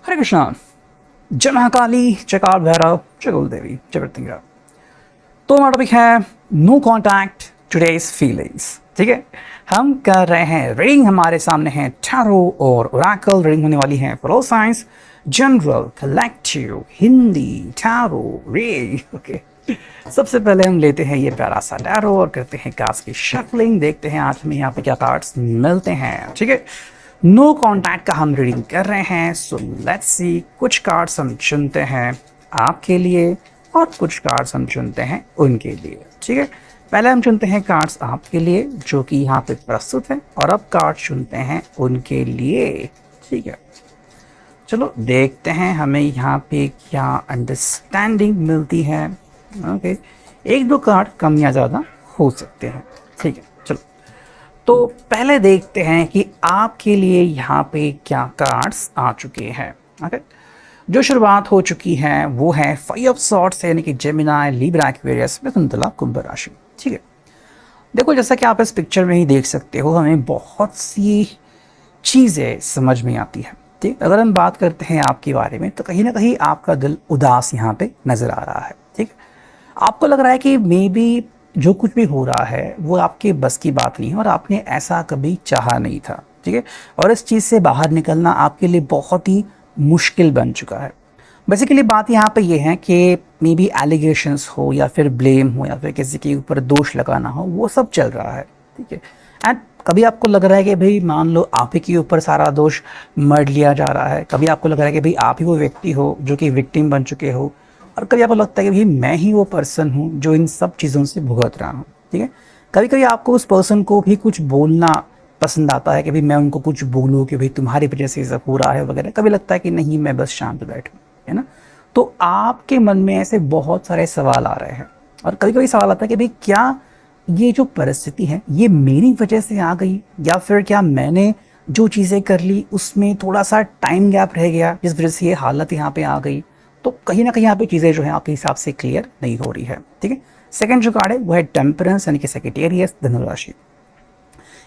हरे कृष्णा। जय महाकाली, जय काल भैरव, जय कुल देवी, जय वृत्तिंगा। तो हमारा टॉपिक है नो कॉन्टैक्ट टुडेज फीलिंग्स। ठीक है, हम कर रहे हैं रीडिंग। हमारे सामने है टैरो और ओरेकल रीडिंग होने वाली है for all science, general, collective, Hindi, tarot reading. Okay, सबसे पहले हम लेते हैं ये प्यारा सा टैरो और करते हैं कार्ड्स की शफलिंग। देखते हैं आज हमें यहाँ पे क्या कार्ड्स मिलते हैं। ठीक है, नो कॉन्टैक्ट का हम रीडिंग कर रहे हैं। सो लेट्स सी, कुछ कार्ड्स हम चुनते हैं आपके लिए और कुछ कार्ड्स हम चुनते हैं उनके लिए। ठीक है, पहले हम चुनते हैं कार्ड्स आपके लिए जो कि यहाँ पे प्रस्तुत है, और अब कार्ड चुनते हैं उनके लिए। ठीक है, चलो देखते हैं हमें यहाँ पे क्या अंडरस्टैंडिंग मिलती है। ओके, एक दो कार्ड कम या ज़्यादा हो सकते हैं। ठीक है, चलो तो पहले देखते हैं कि आपके लिए यहाँ पे क्या कार्ड्स आ चुके हैं। ओके, जो शुरुआत हो चुकी है वो है 5 ऑफ सॉर्ड्स, यानी कि जेमिनी, लिब्रा, एक्वेरियस, मिथुन, तुला, कुंभ राशि। ठीक है, देखो जैसा कि आप इस पिक्चर में ही देख सकते हो, हमें बहुत सी चीज़ें समझ में आती है। ठीक, अगर हम बात करते हैं आपके बारे में तो कहीं ना कहीं आपका दिल उदास यहाँ पे नज़र आ रहा है। ठीक, आपको लग रहा है कि मे बी जो कुछ भी हो रहा है वो आपके बस की बात नहीं है और आपने ऐसा कभी चाहा नहीं था। ठीक है, और इस चीज़ से बाहर निकलना आपके लिए बहुत ही मुश्किल बन चुका है। बेसिकली बात यहाँ पे ये है कि मे बी एलिगेशंस हो या फिर ब्लेम हो या फिर किसी के ऊपर दोष लगाना हो, वो सब चल रहा है। ठीक है, एंड कभी आपको लग रहा है कि भाई मान लो आप ही के ऊपर सारा दोष मढ़ लिया जा रहा है, कभी आपको लग रहा है कि भाई आप ही वो व्यक्ति हो जो कि विक्टिम बन चुके हो, और कभी आपको लगता है कि भाई मैं ही वो पर्सन हूँ जो इन सब चीज़ों से भुगत रहा हूँ। ठीक है, कभी कभी आपको उस पर्सन को भी कुछ बोलना पसंद आता है कि भाई मैं उनको कुछ बोलूँ कि भाई तुम्हारी वजह से ये सब हो रहा है वगैरह। कभी लगता है कि नहीं, मैं बस शांत बैठूँ, है ना। तो आपके मन में ऐसे बहुत सारे सवाल आ रहे हैं, और कभी कभी सवाल आता है कि भाई क्या ये जो परिस्थिति है ये मेरी वजह से आ गई, या फिर क्या मैंने जो चीज़ें कर ली उसमें थोड़ा सा टाइम गैप रह गया जिस वजह से ये हालत यहाँ पे आ गई। तो कहीं ना कहीं यहाँ पे चीज़ें जो है आपके हिसाब से क्लियर नहीं हो रही है। ठीक है, सेकंड जो कार्ड है वो है टेम्परेंस, यानी कि सेक्रेटेरियस, धनुराशि।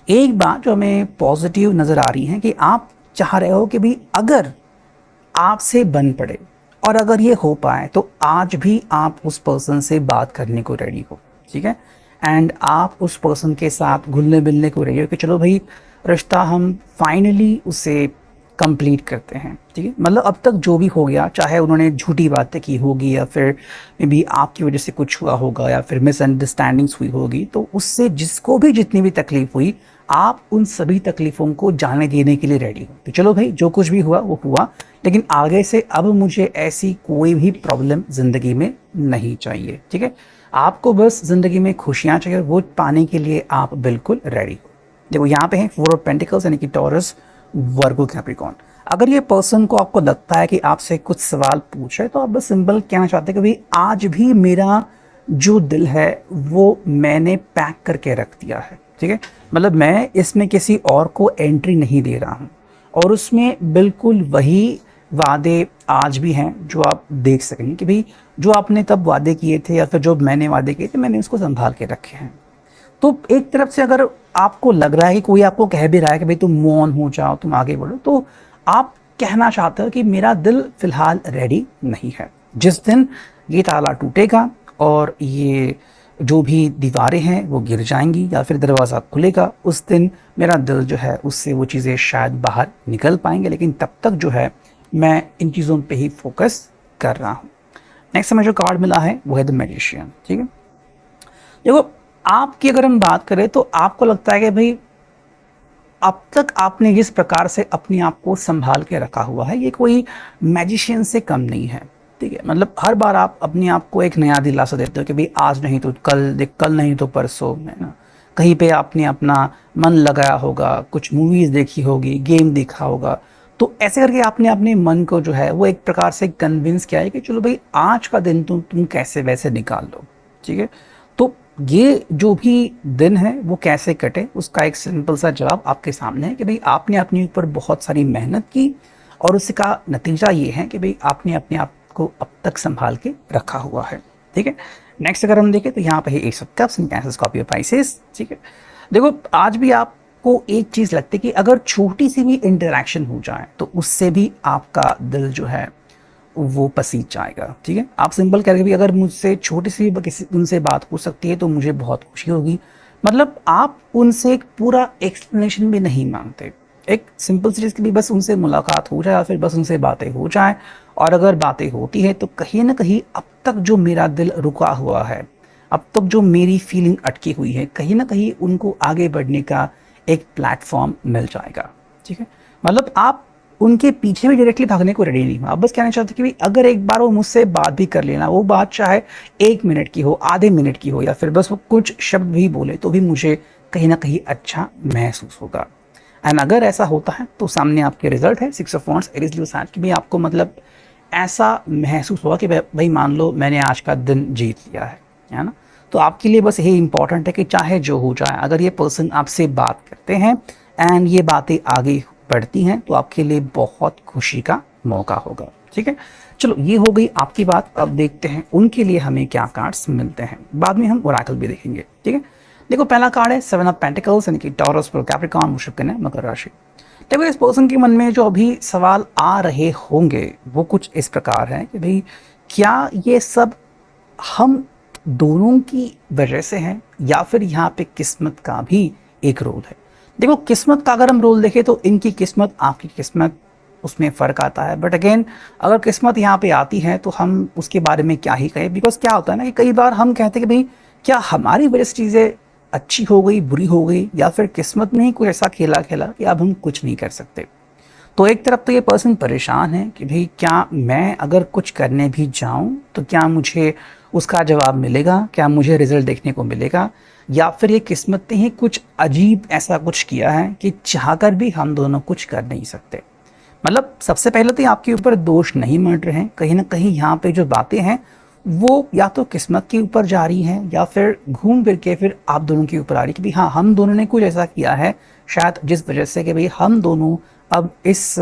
एक बात जो हमें पॉजिटिव नज़र आ रही है कि आप चाह रहे हो कि भाई अगर आपसे बन पड़े और अगर ये हो पाए तो आज भी आप उस पर्सन से बात करने को रेडी हो। ठीक है, एंड आप उस पर्सन के साथ घुलने मिलने को रेडी हो कि चलो भाई रिश्ता हम फाइनली उसे कंप्लीट करते हैं। ठीक है, मतलब अब तक जो भी हो गया, चाहे उन्होंने झूठी बातें की होगी या फिर मे बी आपकी वजह से कुछ हुआ होगा या फिर मिसअंडरस्टैंडिंग्स हुई होगी, तो उससे जिसको भी जितनी भी तकलीफ हुई, आप उन सभी तकलीफ़ों को जाने देने के लिए रेडी हो। तो चलो भाई जो कुछ भी हुआ वो हुआ, लेकिन आगे से अब मुझे ऐसी कोई भी प्रॉब्लम ज़िंदगी में नहीं चाहिए। ठीक है, आपको बस ज़िंदगी में खुशियाँ चाहिए, वो पाने के लिए आप बिल्कुल रेडी हो। देखो यहाँ पे है 4 ऑफ पेंटिकल्स, यानी कि टॉरस, वर्गो, कैप्रिकॉर्न। अगर ये पर्सन को आपको लगता है कि आपसे कुछ सवाल पूछे तो आप बस सिंपल कहना चाहते हैं कि भाई आज भी मेरा जो दिल है वो मैंने पैक करके रख दिया है। ठीक है, मतलब मैं इसमें किसी और को एंट्री नहीं दे रहा हूँ, और उसमें बिल्कुल वही वादे आज भी हैं जो आप देख सकेंगे कि भाई जो आपने तब वादे किए थे या फिर जो मैंने वादे किए थे, मैंने उसको संभाल के रखे हैं। तो एक तरफ से अगर आपको लग रहा है कि कोई आपको कह भी रहा है कि भाई तुम मूव ऑन हो जाओ, तुम आगे बढ़ो, तो आप कहना चाहते हो कि मेरा दिल फिलहाल रेडी नहीं है। जिस दिन ये ताला टूटेगा और ये जो भी दीवारें हैं वो गिर जाएंगी या फिर दरवाज़ा खुलेगा, उस दिन मेरा दिल जो है उससे वो चीज़ें शायद बाहर निकल पाएंगे, लेकिन तब तक जो है मैं इन चीज़ों पे ही फोकस कर रहा हूँ। नेक्स्ट हमें जो कार्ड मिला है वो है द मैजिशियन। ठीक है, देखो आपकी अगर हम बात करें तो आपको लगता है कि भाई अब तक आपने जिस प्रकार से अपने आप को संभाल के रखा हुआ है ये कोई मैजिशियन से कम नहीं है। ठीक है, मतलब हर बार आप अपने आप को एक नया दिलासा देते हो कि भाई आज नहीं तो कल, देख कल नहीं तो परसों, है ना। कहीं पे आपने अपना मन लगाया होगा, कुछ मूवीज़ देखी होगी, गेम देखा होगा, तो ऐसे करके आपने अपने मन को जो है वो एक प्रकार से कन्विंस किया है कि चलो भाई आज का दिन तुम कैसे वैसे निकाल लो। ठीक है, तो ये जो भी दिन है वो कैसे कटे उसका एक सिंपल सा जवाब आपके सामने है कि भाई आपने अपने ऊपर बहुत सारी मेहनत की, और उसका नतीजा ये है कि भाई आपने अपने आप को अब तक संभाल के रखा हुआ है। ठीक है, नेक्स्ट अगर हम देखें तो यहाँ पे है S of cups, cancer, Scorpio, Pisces. ठीक है, देखो आज भी आप को एक चीज़ लगती है कि अगर छोटी सी भी इंटरेक्शन हो जाए तो उससे भी आपका दिल जो है वो पसीज जाएगा। ठीक है, आप सिंपल करके भी अगर मुझसे छोटी सी भी किसी उनसे बात हो सकती है तो मुझे बहुत खुशी होगी। मतलब आप उनसे एक पूरा एक्सप्लेनेशन भी नहीं मांगते, एक सिंपल सी चीज़ की भी बस उनसे मुलाकात हो जाए या फिर बस उनसे बातें हो जाए। और अगर बातें होती है तो कहीं ना कहीं अब तक जो मेरा दिल रुका हुआ है, अब तक जो मेरी फीलिंग अटकी हुई है, कहीं ना कहीं उनको आगे बढ़ने का एक प्लेटफॉर्म मिल जाएगा। ठीक है, मतलब आप उनके पीछे भी डायरेक्टली भागने को रेडी नहीं हो, आप बस कहना चाहते कि भाई अगर एक बार वो मुझसे बात भी कर लेना, वो बात चाहे 1 मिनट की हो, आधे मिनट की हो, या फिर बस वो कुछ शब्द भी बोले तो भी मुझे कहीं ना कहीं अच्छा महसूस होगा। एंड अगर ऐसा होता है तो सामने आपके रिजल्ट है 6 of wands Aries Leo side कि भाई आपको मतलब ऐसा महसूस होगा कि भाई मान लो मैंने आज का दिन जीत लिया है ना। तो आपके लिए बस यही इंपॉर्टेंट है कि चाहे जो हो जाए, अगर ये पर्सन आपसे बात करते हैं एंड ये बातें आगे बढ़ती हैं तो आपके लिए बहुत खुशी का मौका होगा। ठीक है, चलो ये हो गई आपकी बात। अब देखते हैं उनके लिए हमें क्या कार्ड्स मिलते हैं, बाद में हम ओरेकल भी देखेंगे। ठीक है, देखो पहला कार्ड है 7 ऑफ पेंटिकल्स यानी कि टॉरस, कैप्रिकॉर्न, वृश्चिक, कन्या, मकर राशि। देखो इस पर्सन के मन में जो अभी सवाल आ रहे होंगे वो कुछ इस प्रकार है कि भाई क्या ये सब हम दोनों की वजह से हैं या फिर यहाँ पे किस्मत का भी एक रोल है। देखो किस्मत का अगर हम रोल देखें तो इनकी किस्मत आपकी किस्मत उसमें फ़र्क आता है, बट अगेन अगर किस्मत यहाँ पे आती है तो हम उसके बारे में क्या ही कहें। बिकॉज क्या होता है ना कि कई बार हम कहते हैं कि भाई क्या हमारी वजह से चीज़ें अच्छी हो गई, बुरी हो गई, या फिर किस्मत ने ही कुछ ऐसा खेला खेला कि अब हम कुछ नहीं कर सकते। तो एक तरफ तो ये पर्सन परेशान है कि भाई क्या मैं अगर कुछ करने भी जाऊं तो क्या मुझे उसका जवाब मिलेगा, क्या मुझे रिजल्ट देखने को मिलेगा, या फिर ये किस्मत ने ही कुछ अजीब ऐसा कुछ किया है कि चाहकर भी हम दोनों कुछ कर नहीं सकते। मतलब सबसे पहले तो ये आपके ऊपर दोष नहीं मढ़ रहे हैं, कहीं ना कहीं यहाँ पे जो बातें हैं वो या तो किस्मत के ऊपर जा रही हैं या फिर घूम फिर के फिर आप दोनों के ऊपर आ रही कि भाई हाँ हम दोनों ने कुछ ऐसा किया है शायद जिस वजह से कि भाई हम दोनों अब इस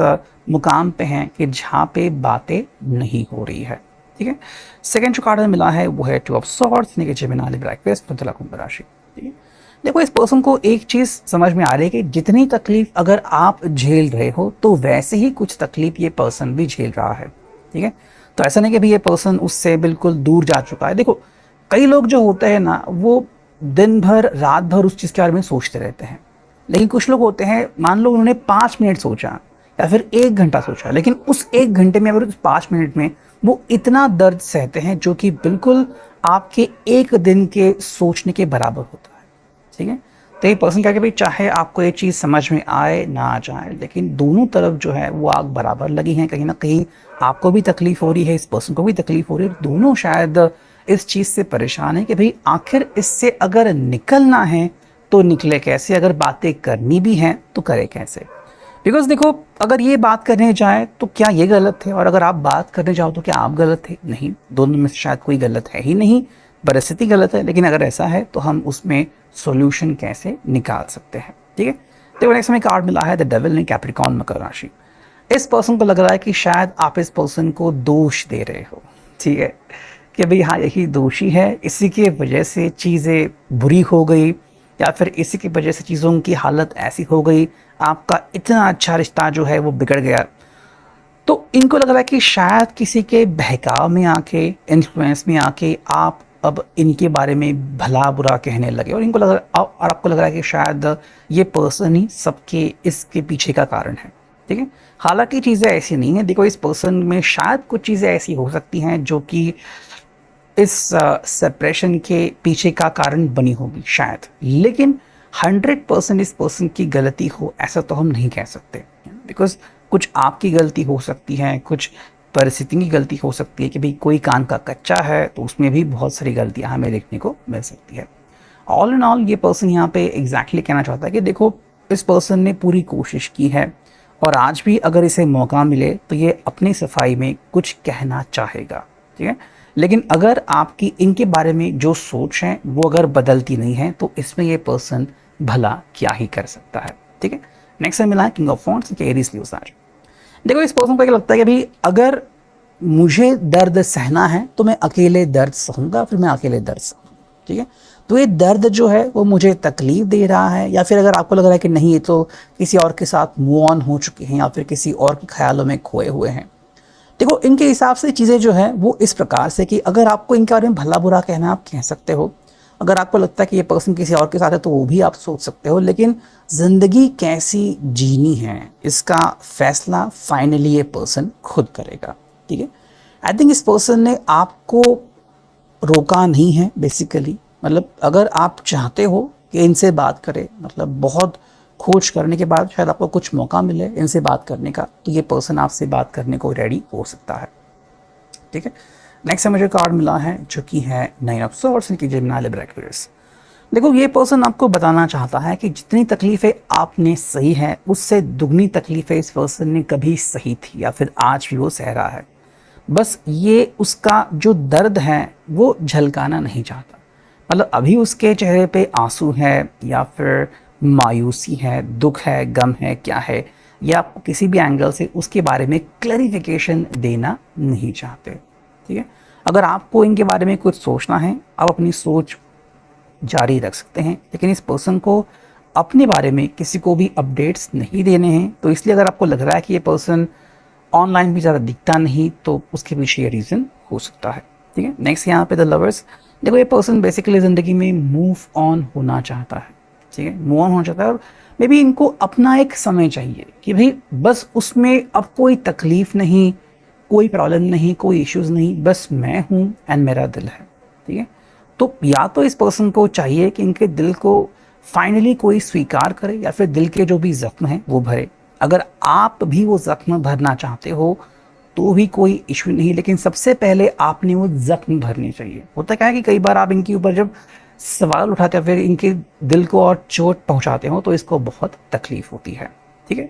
मुकाम पे हैं कि जहाँ पे बातें नहीं हो रही है। ठीक है, सेकंड जो कार्ड मिला है वो है 2 ऑफ सॉर्ड्स यानी कि जेमिनी, लिब्रा, एक्वेरियस, तुला, कुंभ राशि। ठीक है, देखो इस पर्सन को एक चीज़ समझ में आ रही है कि जितनी तकलीफ अगर आप झेल रहे हो तो वैसे ही कुछ तकलीफ ये पर्सन भी झेल रहा है। ठीक है, तो ऐसा नहीं कि भाई ये पर्सन उससे बिल्कुल दूर जा चुका है। देखो कई लोग जो होते हैं ना वो दिन भर रात भर उस चीज़ के बारे में सोचते रहते हैं, लेकिन कुछ लोग होते हैं मान लो उन्होंने 5 मिनट सोचा या फिर 1 घंटा सोचा, लेकिन उस 1 घंटे में अगर उस 5 मिनट में वो इतना दर्द सहते हैं जो कि बिल्कुल आपके एक दिन के सोचने के बराबर होता है। ठीक है, तो ये पर्सन क्या कि भाई चाहे आपको ये चीज़ समझ में आए ना आ जाए, लेकिन दोनों तरफ जो है वो आग बराबर लगी हैं। कहीं ना कहीं आपको भी तकलीफ हो रही है, इस पर्सन को भी तकलीफ हो रही है, दोनों शायद इस चीज़ से परेशान है कि भाई आखिर इससे अगर निकलना है तो निकले कैसे, अगर बातें करनी भी हैं तो करे कैसे। बिकॉज देखो अगर ये बात करने जाए तो क्या ये गलत है, और अगर आप बात करने जाओ तो क्या आप गलत है? नहीं, दोनों में से शायद कोई गलत है ही नहीं, परिस्थिति गलत है। लेकिन अगर ऐसा है तो हम उसमें सॉल्यूशन कैसे निकाल सकते हैं। ठीक है, देखो नेक्स्ट हमें कार्ड मिला है द डेविल ने, कैप्रिकॉर्न, मकर राशि। इस पर्सन को लग रहा है कि शायद आप इस पर्सन को दोष दे रहे हो। ठीक है, कि भाई हाँ यही दोषी है, इसी की वजह से चीज़ें बुरी हो गई, या फिर इसी की वजह से चीज़ों की हालत ऐसी हो गई, आपका इतना अच्छा रिश्ता जो है वो बिगड़ गया। तो इनको लग रहा है कि शायद किसी के बहकाव में आके, इन्फ्लुएंस में आके आप अब इनके बारे में भला बुरा कहने लगे, और इनको लग रहा और आपको लग रहा है कि शायद ये पर्सन ही सबके इसके पीछे का कारण है। ठीक है, हालांकि चीज़ें ऐसी नहीं है। देखो इस पर्सन में शायद कुछ चीज़ें ऐसी हो सकती हैं जो कि इस सेपरेशन के पीछे का कारण बनी होगी शायद, लेकिन 100% इस पर्सन की गलती हो ऐसा तो हम नहीं कह सकते। बिकॉज कुछ आपकी गलती हो सकती है, कुछ परिस्थिति की गलती हो सकती है कि भाई कोई कान का कच्चा है तो उसमें भी बहुत सारी गलतियां हमें देखने को मिल सकती है। ऑल इन ऑल ये पर्सन यहाँ पे एग्जैक्टली कहना चाहता है कि देखो इस पर्सन ने पूरी कोशिश की है और आज भी अगर इसे मौका मिले तो ये अपनी सफाई में कुछ कहना चाहेगा। ठीक है, लेकिन अगर आपकी इनके बारे में जो सोच है वो अगर बदलती नहीं है तो इसमें ये पर्सन भला क्या ही कर सकता है। ठीक है, नेक्स्ट है मिला है king of wands, Aries Leo side. देखो इस पर्सन को क्या लगता है कि भाई अगर मुझे दर्द सहना है तो मैं अकेले दर्द सहूँगा, फिर मैं अकेले दर्द सहूँगा। ठीक है, तो ये दर्द जो है वो मुझे तकलीफ दे रहा है, या फिर अगर आपको लग रहा है कि नहीं ये तो किसी और के साथ मूव ऑन हो चुके हैं या फिर किसी और के ख्यालों में खोए हुए हैं। देखो इनके हिसाब से चीज़ें जो है वो इस प्रकार से कि अगर आपको इनके बारे में भला बुरा कहना आप कह सकते हो, अगर आपको लगता है कि ये पर्सन किसी और के साथ है तो वो भी आप सोच सकते हो, लेकिन ज़िंदगी कैसी जीनी है इसका फैसला फाइनली ये पर्सन खुद करेगा। ठीक है, आई थिंक इस पर्सन ने आपको रोका नहीं है बेसिकली। मतलब अगर आप चाहते हो कि इनसे बात करें, मतलब बहुत खोज करने के बाद शायद आपको कुछ मौका मिले इनसे बात करने का, तो ये पर्सन आपसे बात करने को रेडी हो सकता है। ठीक है, नेक्स्ट मुझे कार्ड मिला है जो कि है 9 ऑफ सॉर्ड्स, इनकी जेमिनी लिब्रा एक्वेरियस। देखो ये पर्सन आपको बताना चाहता है कि जितनी तकलीफ़ें आपने सही है उससे दुगनी तकलीफ़ें इस पर्सन ने कभी सही थी या फिर आज भी वो सह रहा है। बस ये उसका जो दर्द है वो झलकाना नहीं चाहता। मतलब अभी उसके चेहरे पे आंसू है या फिर मायूसी है, दुख है, गम है, क्या है, या आप किसी भी एंगल से उसके बारे में क्लैरिफिकेशन देना नहीं चाहते। ठीक है, अगर आपको इनके बारे में कुछ सोचना है आप अपनी सोच जारी रख सकते हैं, लेकिन इस पर्सन को अपने बारे में किसी को भी अपडेट्स नहीं देने हैं। तो इसलिए अगर आपको लग रहा है कि ये पर्सन ऑनलाइन भी ज़्यादा दिखता नहीं तो उसके पीछे ये रीज़न हो सकता है। ठीक है, नेक्स्ट यहाँ पे द लवर्स। देखो ये पर्सन बेसिकली ज़िंदगी में मूव ऑन होना चाहता है। ठीक है, मूव ऑन होना चाहता है और मे बी इनको अपना एक समय चाहिए कि भाई बस उसमें अब कोई तकलीफ़ नहीं, कोई प्रॉब्लम नहीं, कोई इश्यूज़ नहीं, बस मैं हूँ एंड मेरा दिल है। ठीक है, तो या तो इस पर्सन को चाहिए कि इनके दिल को फाइनली कोई स्वीकार करे या फिर दिल के जो भी ज़ख्म हैं वो भरे। अगर आप भी वो ज़ख्म भरना चाहते हो तो भी कोई इशू नहीं, लेकिन सबसे पहले आपने वो ज़ख्म भरने चाहिए। होता क्या है कि कई बार आप इनके ऊपर जब सवाल उठाते हैं फिर इनके दिल को और चोट पहुंचाते हो तो इसको बहुत तकलीफ होती है। ठीक है,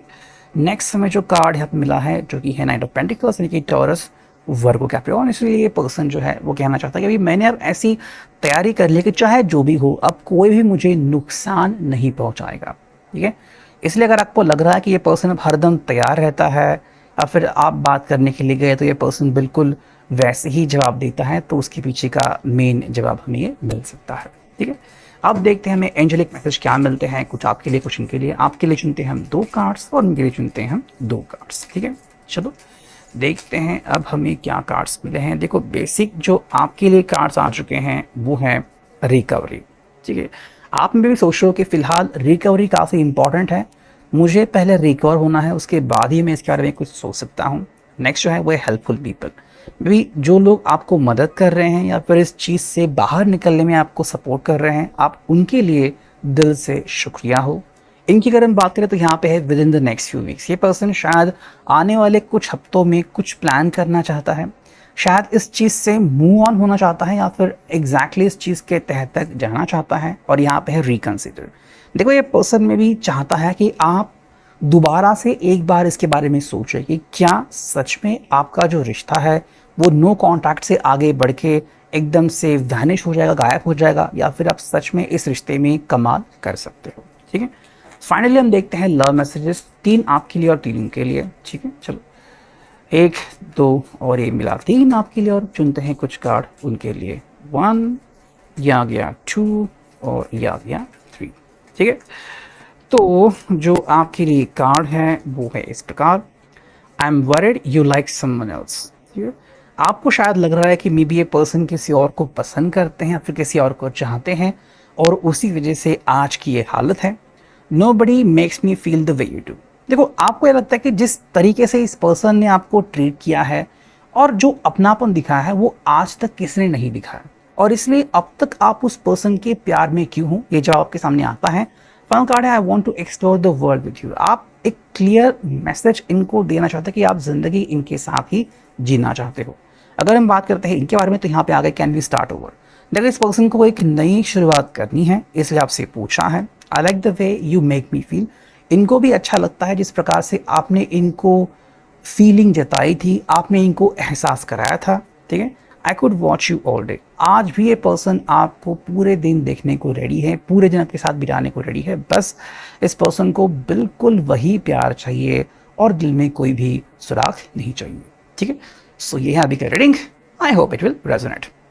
नेक्स्ट हमें जो कार्ड यहाँ पे मिला है जो कि है 9 ऑफ पेंटिकल्स, यानी कि टॉरस, वर्गो, कैप्रिकॉर्न। इसलिए ये पर्सन जो है वो कहना चाहता है कि भाई मैंने अब ऐसी तैयारी कर ली कि चाहे जो भी हो अब कोई भी मुझे नुकसान नहीं पहुंचाएगा। ठीक है, इसलिए अगर आपको लग रहा है कि ये पर्सन अब हरदम तैयार रहता है या फिर आप बात करने के लिए गए तो ये पर्सन बिल्कुल वैसे ही जवाब देता है, तो उसके पीछे का मेन जवाब हमें ये मिल सकता है। ठीक है, अब देखते हैं हमें एंजेलिक मैसेज क्या मिलते हैं, कुछ आपके लिए कुछ इनके लिए। आपके लिए चुनते हैं हम 2 कार्ड्स और इनके लिए चुनते हैं हम 2 कार्ड्स। ठीक है, चलो देखते हैं अब हमें क्या कार्ड्स मिले हैं। देखो बेसिक जो आपके लिए कार्ड्स आ चुके हैं वो है रिकवरी। ठीक है, आप में भी सोच रहे हो कि फ़िलहाल रिकवरी काफ़ी इंपॉर्टेंट है, मुझे पहले रिकवर होना है उसके बाद ही मैं इसके बारे में कुछ सोच सकता हूँ। नेक्स्ट जो है वो है हेल्पफुल पीपल। भी जो लोग आपको मदद कर रहे हैं या फिर इस चीज़ से बाहर निकलने में आपको सपोर्ट कर रहे हैं, आप उनके लिए दिल से शुक्रिया हो। इनकी अगर हम बात करें तो यहाँ पे है with in the next few weeks. ये पर्सन शायद आने वाले कुछ हफ्तों में कुछ प्लान करना चाहता है, शायद इस चीज़ से मूव ऑन होना चाहता है या फिर एग्जैक्टली इस चीज़ के तहत तक जाना चाहता है। और यहाँ पे है रिकन्सिडर। देखो ये पर्सन में भी चाहता है कि आप दोबारा से एक बार इसके बारे में सोचें कि क्या सच में आपका जो रिश्ता है वो नो कॉन्टैक्ट से आगे बढ़ के एकदम से वैनिश हो जाएगा, गायब हो जाएगा, या फिर आप सच में इस रिश्ते में कमाल कर सकते हो। ठीक है, फाइनली हम देखते हैं लव मैसेजेस, 3 आपके लिए और 3 उनके लिए। ठीक है, चलो 1 2 और ये मिला 3 आपके लिए और चुनते हैं कुछ कार्ड उनके लिए। 1 या गया 2 और या गया 3। ठीक है, तो जो आपके लिए कार्ड है वो है इस प्रकार, I am worried you like someone else. ठीक है, आपको शायद लग रहा है कि मे बी ये पर्सन किसी और को पसंद करते हैं या फिर किसी और को चाहते हैं और उसी वजह से आज की ये हालत है। Nobody makes me feel the way you do. देखो आपको ये लगता है कि जिस तरीके से इस पर्सन ने आपको ट्रीट किया है और जो अपनापन दिखाया है वो आज तक किसने नहीं दिखाया, और इसलिए अब तक आप उस पर्सन के प्यार में क्यों हो, ये जवाब आपके सामने आता है। फाइनल कार्ड है I want to explore the world with you. आप एक क्लियर मैसेज इनको देना चाहते हैं कि आप जिंदगी इनके साथ ही जीना चाहते हो। अगर हम बात करते हैं इनके बारे में तो यहाँ पे आ गए कैन वी स्टार्ट ओवर। देखो इस पर्सन को एक नई शुरुआत करनी है इसलिए आपसे पूछा है। I like the way you make me feel. इनको भी अच्छा लगता है जिस प्रकार से आपने इनको फीलिंग जताई थी, आपने इनको एहसास कराया था। ठीक है, I could watch you all day. आज भी ये पर्सन आपको पूरे दिन देखने को रेडी है, पूरे दिन आपके साथ बिताने को रेडी है। बस इस पर्सन को बिल्कुल वही प्यार चाहिए और दिल में कोई भी सुराख नहीं चाहिए। ठीक है, सो ये है अभी का reading. I hope it will resonate.